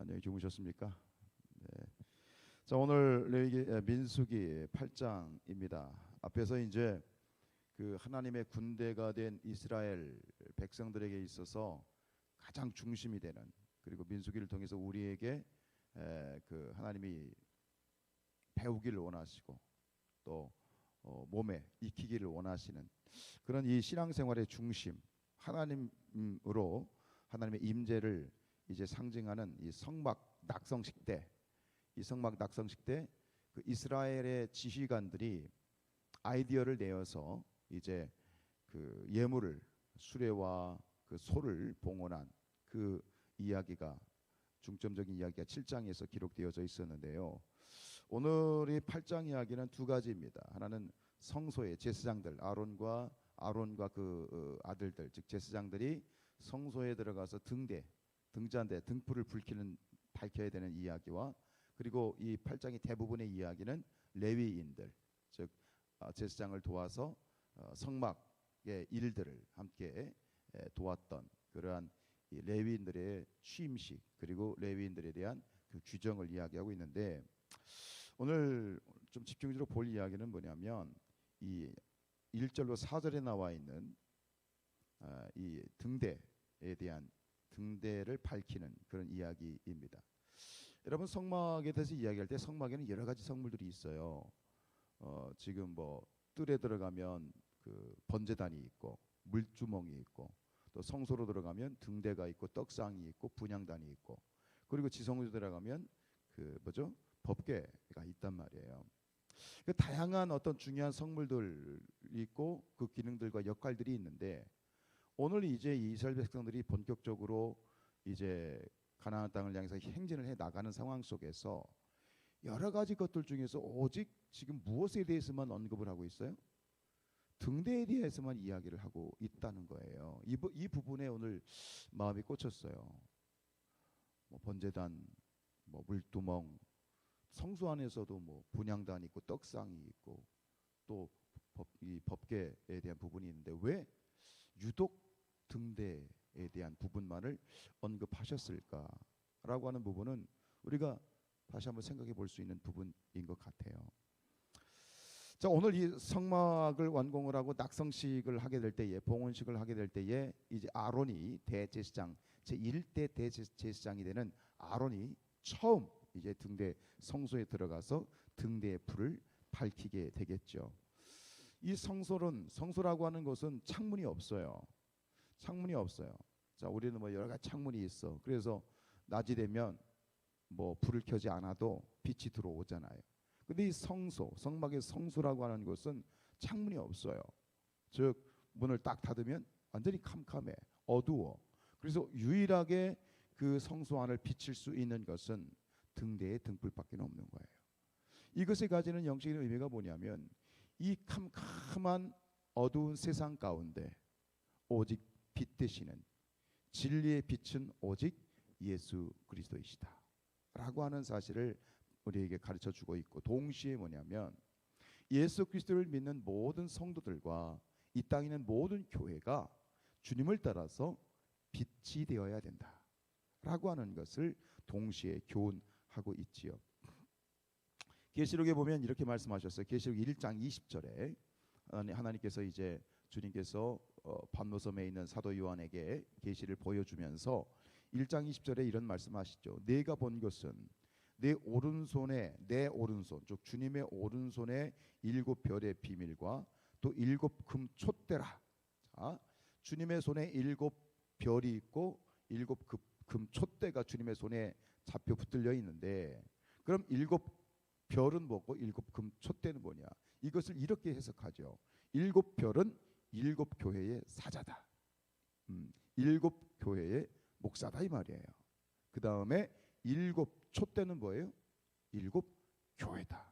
안녕히 주무셨습니까? 네. 자, 오늘 민수기 8장입니다. 앞에서 이제 그 하나님의 군대가 된 이스라엘 백성들에게 있어서 가장 중심이 되는, 그리고 민수기를 통해서 우리에게 그 하나님이 배우기를 원하시고 또 몸에 익히기를 원하시는 그런 이 신앙생활의 중심, 하나님으로 하나님의 임재를 이제 상징하는 이 성막 낙성식 때, 이 성막 낙성식 때 그 이스라엘의 지휘관들이 아이디어를 내어서 이제 그 예물을, 수레와 그 소를 봉헌한 그 이야기가, 중점적인 이야기가 7장에서 기록되어져 있었는데요. 오늘의 8장 이야기는 두 가지입니다. 하나는 성소의 제사장들, 아론과 그 아들들, 즉 제사장들이 성소에 들어가서 등잔대, 등불을 밝혀야 되는 이야기와, 그리고 이 8장의 대부분의 이야기는 레위인들, 즉 제사장을 도와서 성막의 일들을 함께 도왔던 그러한 이 레위인들의 취임식, 그리고 레위인들에 대한 그 규정을 이야기하고 있는데, 오늘 좀 집중적으로 볼 이야기는 뭐냐면 이 1절로 4절에 나와 있는 이 등대에 대한, 등대를 밝히는 그런 이야기입니다. 여러분, 성막에 대해서 이야기할 때 성막에는 여러 가지 성물들이 있어요. 지금 뭐 뜰에 들어가면 그 번제단이 있고 물주멍이 있고, 또 성소로 들어가면 등대가 있고 떡상이 있고 분향단이 있고, 그리고 지성으로 들어가면 그 뭐죠? 법궤가 있단 말이에요. 그 다양한 어떤 중요한 성물들이 있고 그 기능들과 역할들이 있는데, 오늘 이제 이스라엘 백성들이 본격적으로 이제 가나안 땅을 향해서 행진을 해 나가는 상황 속에서 여러 가지 것들 중에서 오직 지금 무엇에 대해서만 언급을 하고 있어요? 등대에 대해서만 이야기를 하고 있다는 거예요. 이 부분에 오늘 마음이 꽂혔어요. 뭐 번제단, 뭐 물두멍, 성소 안에서도 뭐 분향단이 있고 떡상이 있고 또 이 법궤에 대한 부분이 있는데, 왜 유독 등대에 대한 부분만을 언급하셨을까라고 하는 부분은 우리가 다시 한번 생각해 볼 수 있는 부분인 것 같아요. 자, 오늘 이 성막을 완공을 하고 낙성식을 하게 될 때에, 봉헌식을 하게 될 때에 이제 아론이 대제사장, 제1대 대제사장이 되는 아론이 처음 이제 등대 성소에 들어가서 등대의 불을 밝히게 되겠죠. 이 성소라고 하는 것은 창문이 없어요. 창문이 없어요. 자, 우리는 뭐 여러 가지 창문이 있어. 그래서 낮이 되면 뭐 불을 켜지 않아도 빛이 들어오잖아요. 근데 이 성막의 성소라고 하는 것은 창문이 없어요. 즉 문을 딱 닫으면 완전히 캄캄해, 어두워. 그래서 유일하게 그 성소 안을 비칠 수 있는 것은 등대의 등불밖에 없는 거예요. 이것이 가지는 영적인 의미가 뭐냐면, 이 캄캄한 어두운 세상 가운데 오직 빛 되시는, 진리의 빛은 오직 예수 그리스도이시다 라고 하는 사실을 우리에게 가르쳐 주고 있고, 동시에 뭐냐면 예수 그리스도를 믿는 모든 성도들과 이 땅에 있는 모든 교회가 주님을 따라서 빛이 되어야 된다 라고 하는 것을 동시에 교훈하고 있지요. 계시록에 보면 이렇게 말씀하셨어요. 계시록 1장 20절에 하나님께서 이제 주님께서 밤노섬에 있는 사도 요한에게 계시를 보여주면서 1장 20절에 이런 말씀하시죠. 내가 본 것은 내 오른손, 즉 주님의 오른손에 7별의 비밀과 또 7금 촛대라. 자, 주님의 손에 7별이 있고 7금 촛대가 주님의 손에 잡혀 붙들려 있는데, 그럼 7별은 뭐고 7금 촛대는 뭐냐? 이것을 이렇게 해석하죠. 7별은 7교회의 사자다. 7교회의 목사다 이 말이에요. 그 다음에 7촛대는 뭐예요? 7교회다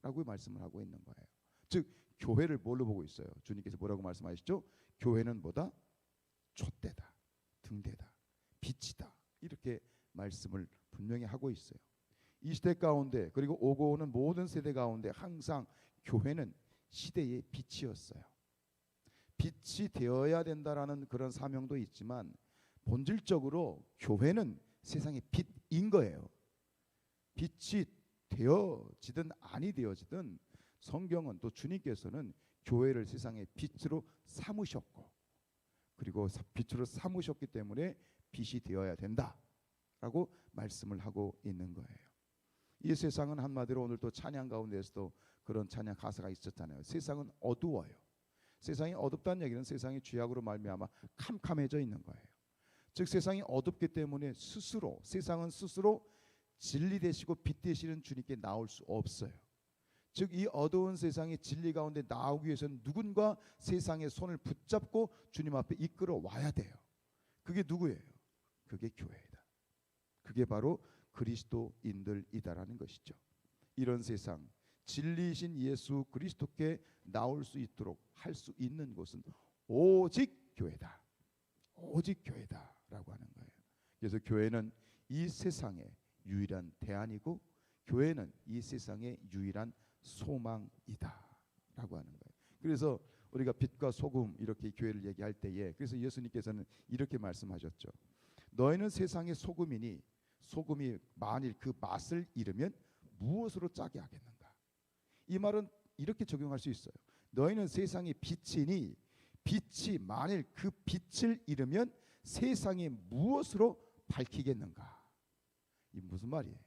라고 말씀을 하고 있는 거예요. 즉 교회를 뭘로 보고 있어요? 주님께서 뭐라고 말씀하시죠? 교회는 뭐다? 촛대다, 등대다, 빛이다, 이렇게 말씀을 분명히 하고 있어요. 이 시대 가운데, 그리고 오고 오는 모든 세대 가운데 항상 교회는 시대의 빛이었어요. 빛이 되어야 된다라는 그런 사명도 있지만, 본질적으로 교회는 세상의 빛인 거예요. 빛이 되어지든 아니 되어지든 성경은 또 주님께서는 교회를 세상의 빛으로 삼으셨고, 그리고 빛으로 삼으셨기 때문에 빛이 되어야 된다라고 말씀을 하고 있는 거예요. 이 세상은 한마디로 오늘 또 찬양 가운데서도 그런 찬양 가사가 있었잖아요. 세상은 어두워요. 세상이 어둡다는 얘기는 세상이 죄악으로 말미암아 캄캄해져 있는 거예요. 즉 세상이 어둡기 때문에 세상은 스스로 진리 되시고 빛 되시는 주님께 나올 수 없어요. 즉 이 어두운 세상의 진리 가운데 나오기 위해서는 누군가 세상의 손을 붙잡고 주님 앞에 이끌어 와야 돼요. 그게 누구예요? 그게 교회이다. 그게 바로 그리스도인들이다라는 것이죠. 이런 세상, 진리이신 예수 그리스도께 나올 수 있도록 할 수 있는 곳은 오직 교회다. 오직 교회다라고 하는 거예요. 그래서 교회는 이 세상의 유일한 대안이고, 교회는 이 세상의 유일한 소망이다라고 하는 거예요. 그래서 우리가 빛과 소금 이렇게 교회를 얘기할 때에, 그래서 예수님께서는 이렇게 말씀하셨죠. 너희는 세상의 소금이니 소금이 만일 그 맛을 잃으면 무엇으로 짜게 하겠는가? 이 말은 이렇게 적용할 수 있어요. 너희는 세상의 빛이니 빛이 만일 그 빛을 잃으면 세상이 무엇으로 밝히겠는가? 이 무슨 말이에요?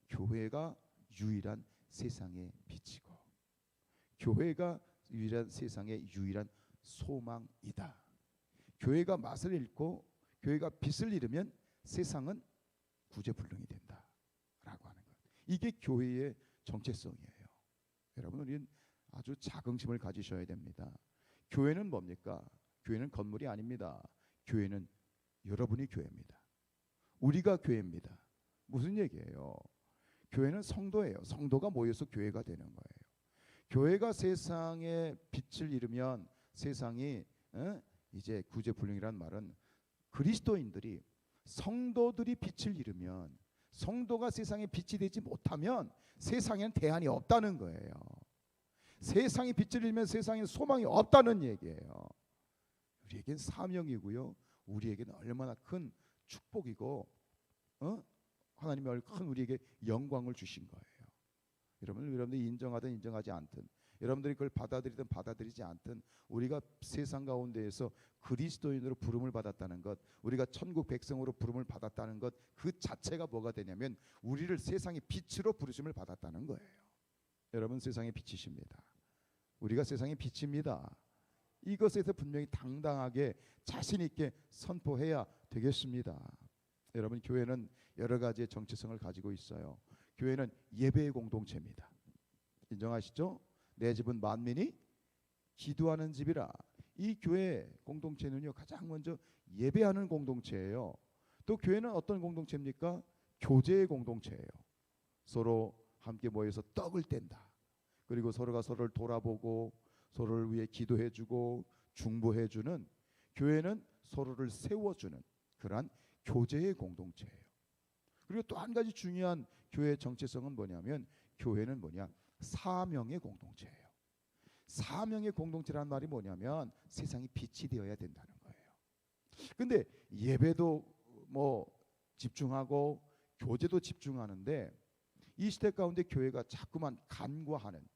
교회가 유일한 세상의 빛이고, 교회가 유일한 세상의 유일한 소망이다. 교회가 맛을 잃고 교회가 빛을 잃으면 세상은 구제불능이 된다라고 하는 거예요. 이게 교회의 정체성이에요. 여러분, 우리는 아주 자긍심을 가지셔야 됩니다. 교회는 뭡니까? 교회는 건물이 아닙니다. 교회는 여러분이 교회입니다. 우리가 교회입니다. 무슨 얘기예요? 교회는 성도예요. 성도가 모여서 교회가 되는 거예요. 교회가 세상의 빛을 잃으면 세상이 이제 구제불능이란 말은 그리스도인들이, 성도들이 빛을 잃으면, 성도가 세상에 빛이 되지 못하면 세상에는 대안이 없다는 거예요. 세상이 빛을 잃으면 세상에 소망이 없다는 얘기예요. 우리에겐 사명이고요, 우리에게는 얼마나 큰 축복이고 하나님이 큰 우리에게 영광을 주신 거예요. 여러분들이 인정하든 인정하지 않든, 여러분들이 그걸 받아들이든 받아들이지 않든, 우리가 세상 가운데에서 그리스도인으로 부름을 받았다는 것, 우리가 천국 백성으로 부름을 받았다는 것, 그 자체가 뭐가 되냐면 우리를 세상의 빛으로 부르심을 받았다는 거예요. 여러분, 세상의 빛이십니다. 우리가 세상의 빛입니다. 이것에 대해서 분명히 당당하게 자신 있게 선포해야 되겠습니다. 여러분, 교회는 여러 가지의 정체성을 가지고 있어요. 교회는 예배의 공동체입니다. 인정하시죠? 내 집은 만민이 기도하는 집이라. 이 교회 공동체는요, 가장 먼저 예배하는 공동체예요. 또 교회는 어떤 공동체입니까? 교제의 공동체예요. 서로 함께 모여서 떡을 뗀다. 그리고 서로가 서로를 돌아보고 서로를 위해 기도해주고 중보해주는, 교회는 서로를 세워주는 그러한 교제의 공동체예요. 그리고 또 한 가지 중요한 교회의 정체성은 뭐냐면, 교회는 사명의 공동체예요. 사명의 공동체라는 말이 뭐냐면 세상이 빛이 되어야 된다는 거예요. 근데 예배도 집중하고 교제도 집중하는데, 이 시대 가운데 교회가 자꾸만 간과하는,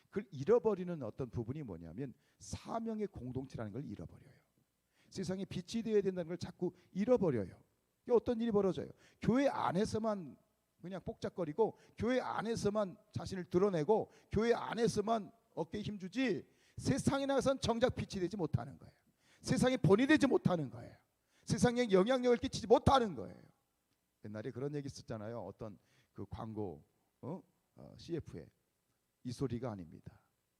그걸 잃어버리는 어떤 부분이 뭐냐면 사명의 공동체라는 걸 잃어버려요. 세상에 빛이 되어야 된다는 걸 자꾸 잃어버려요. 어떤 일이 벌어져요? 교회 안에서만 그냥 복잡거리고, 교회 안에서만 자신을 드러내고, 교회 안에서만 어깨에 힘주지, 세상에 나가서는 정작 빛이 되지 못하는 거예요. 세상에 본이 되지 못하는 거예요. 세상에 영향력을 끼치지 못하는 거예요. 옛날에 그런 얘기 있었잖아요. 어떤 그 광고 CF에 이 소리가 아닙니다.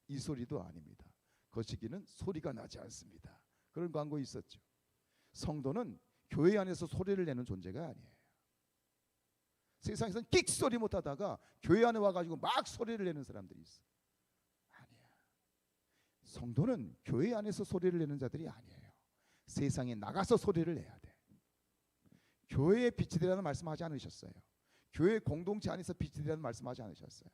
이 소리도 아닙니다. 거시기는 소리가 나지 않습니다. 그런 광고 있었죠. 성도는 교회 안에서 소리를 내는 존재가 아니에요. 세상에서는 끽 소리 못하다가 교회 안에 와가지고 막 소리를 내는 사람들이 있어. 아니야. 성도는 교회 안에서 소리를 내는 자들이 아니에요. 세상에 나가서 소리를 내야 돼. 교회에 빛이 되라는 말씀하지 않으셨어요. 교회 공동체 안에서 빛이 되라는 말씀하지 않으셨어요.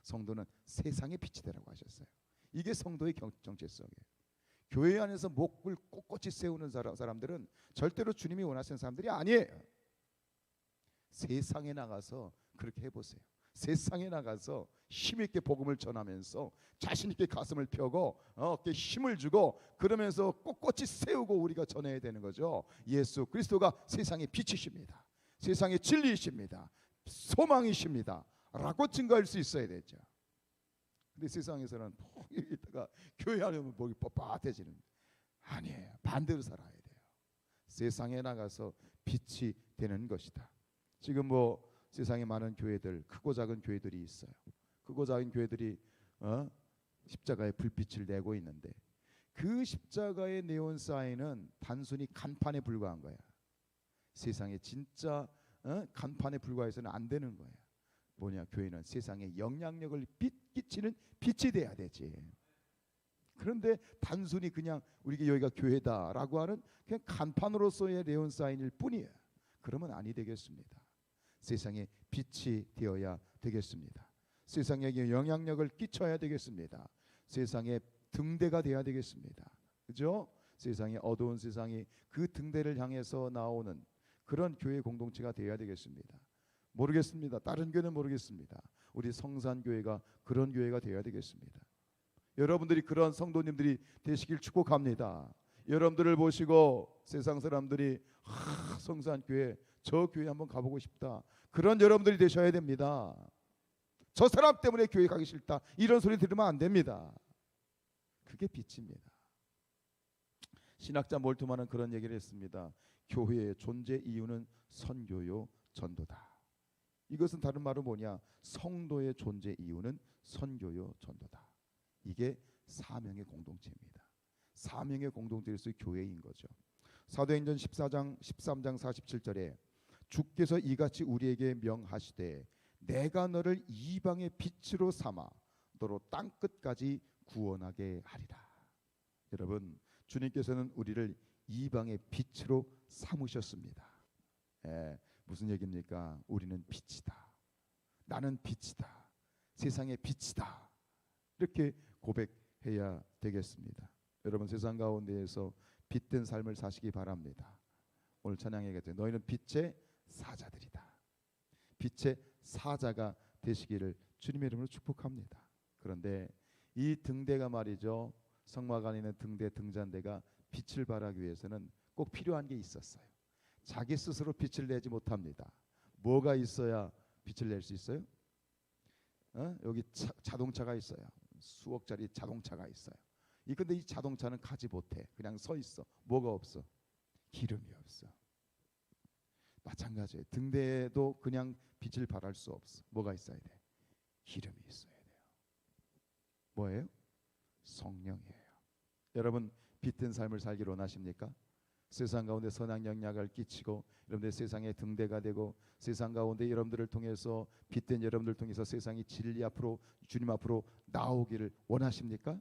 성도는 세상에 빛이 되라고 하셨어요. 이게 성도의 정체성이에요. 교회 안에서 목을 꼿꼿이 세우는 사람들은 절대로 주님이 원하시는 사람들이 아니에요. 세상에 나가서 그렇게 해보세요. 세상에 나가서 힘있게 복음을 전하면서 자신있게 가슴을 펴고 어깨에 힘을 주고 그러면서 꼿꼿이 세우고 우리가 전해야 되는 거죠. 예수 그리스도가 세상의 빛이십니다. 세상의 진리이십니다. 소망이십니다 라고 증거할 수 있어야 되죠. 근데 세상에서는 이따가 교회 하려면 목이 뻣뻣해지는, 아니에요. 반대로 살아야 돼요. 세상에 나가서 빛이 되는 것이다. 지금 뭐 세상에 많은 교회들, 크고 작은 교회들이 있어요. 크고 작은 교회들이 십자가의 불빛을 내고 있는데 그 십자가의 네온 사인은 단순히 간판에 불과한 거야. 세상에 진짜 간판에 불과해서는 안 되는 거야. 뭐냐, 교회는 세상에 영향력을 끼치는 빛이 돼야 되지. 그런데 단순히 그냥 우리 여기가 교회다라고 하는 그냥 간판으로서의 네온 사인일 뿐이에요. 그러면 아니 되겠습니다. 세상에 빛이 되어야 되겠습니다. 세상에 영향력을 끼쳐야 되겠습니다. 세상에 등대가 돼야 되겠습니다. 그죠? 세상에 어두운 세상이 그 등대를 향해서 나오는 그런 교회 공동체가 되어야 되겠습니다. 모르겠습니다. 다른 교회는 모르겠습니다. 우리 성산교회가 그런 교회가 되어야 되겠습니다. 여러분들이 그런 성도님들이 되시길 축복합니다. 여러분들을 보시고 세상 사람들이 성산교회, 저 교회 한번 가보고 싶다, 그런 여러분들이 되셔야 됩니다. 저 사람 때문에 교회 가기 싫다, 이런 소리 들으면 안 됩니다. 그게 빛입니다. 신학자 몰트만은 그런 얘기를 했습니다. 교회의 존재 이유는 선교요 전도다. 이것은 다른 말은 뭐냐, 성도의 존재 이유는 선교요 전도다. 이게 사명의 공동체입니다. 사명의 공동체에서 교회인 거죠. 사도행전 13장 47절에 주께서 이같이 우리에게 명하시되 내가 너를 이방의 빛으로 삼아 너로 땅끝까지 구원하게 하리라. 여러분, 주님께서는 우리를 이방의 빛으로 삼으셨습니다. 무슨 얘기입니까? 우리는 빛이다. 나는 빛이다. 세상의 빛이다. 이렇게 고백해야 되겠습니다. 여러분, 세상 가운데에서 빛된 삶을 사시기 바랍니다. 오늘 찬양에 얘기했죠. 너희는 빛의 사자들이다. 빛의 사자가 되시기를 주님의 이름으로 축복합니다. 그런데 이 등대가 말이죠, 성막 안에 있는 등대, 등잔대가 빛을 발하기 위해서는 꼭 필요한 게 있었어요. 자기 스스로 빛을 내지 못합니다. 뭐가 있어야 빛을 낼 수 있어요? 여기 자동차가 있어요. 수억짜리 자동차가 있어요. 근데 이 자동차는 가지 못해. 그냥 서 있어. 뭐가 없어? 기름이 없어. 마찬가지예요. 등대에도 그냥 빛을 발할 수 없어. 뭐가 있어야 돼? 기름이 있어야 돼요. 뭐예요? 성령이에요. 여러분, 빛든 삶을 살기를 원하십니까? 세상 가운데 선한 영향을 끼치고 여러분들 세상의 등대가 되고 세상 가운데 여러분들을 통해서 빛된 여러분들을 통해서 세상이 진리 앞으로, 주님 앞으로 나오기를 원하십니까?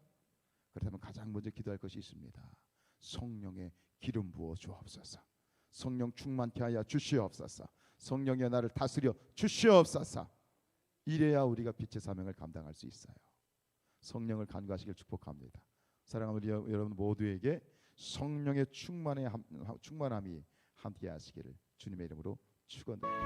그렇다면 가장 먼저 기도할 것이 있습니다. 성령의 기름 부어 주옵소서. 성령 충만케 하여 주시옵소서. 성령이 나를 다스려 주시옵소서. 이래야 우리가 빛의 사명을 감당할 수 있어요. 성령을 간구하시길 축복합니다. 사랑하는 우리 여러분 모두에게 성령의 충만함이 함께 하시기를 주님의 이름으로 축원드립니다.